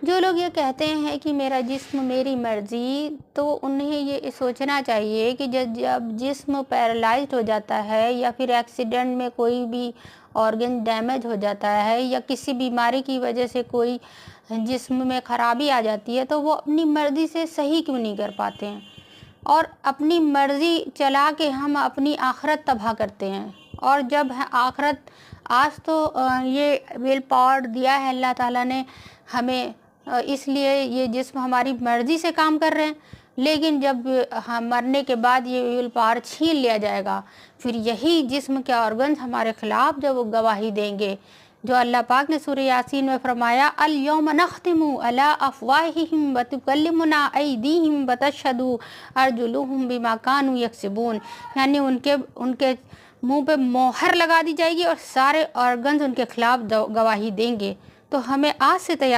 جو لوگ یہ کہتے ہیں کہ میرا جسم میری مرضی، تو انہیں یہ سوچنا چاہیے کہ جب جسم پیرالائزڈ ہو جاتا ہے یا پھر ایکسیڈنٹ میں کوئی بھی آرگن ڈیمیج ہو جاتا ہے یا کسی بیماری کی وجہ سے کوئی جسم میں خرابی آ جاتی ہے، تو وہ اپنی مرضی سے صحیح کیوں نہیں کر پاتے ہیں، اور اپنی مرضی چلا کے ہم اپنی آخرت تباہ کرتے ہیں۔ اور جب آخرت آج تو یہ ویل پاور دیا ہے اللہ تعالیٰ نے ہمیں، اس لیے یہ جسم ہماری مرضی سے کام کر رہے ہیں، لیکن جب ہم مرنے کے بعد یہ ویل پاور چھین لیا جائے گا، پھر یہی جسم کے آرگنز ہمارے خلاف جب وہ گواہی دیں گے، جو اللہ پاک نے سورہ یاسین میں فرمایا الیوم نختم علی افواہہم وتکلمنا ایدیہم وتشہد ارجلہم بما کانوا یکسبون، یعنی ان کے منہ پہ مہر لگا دی جائے گی اور سارے آرگنز ان کے خلاف گواہی دیں گے۔ تو ہمیں آج سے تیار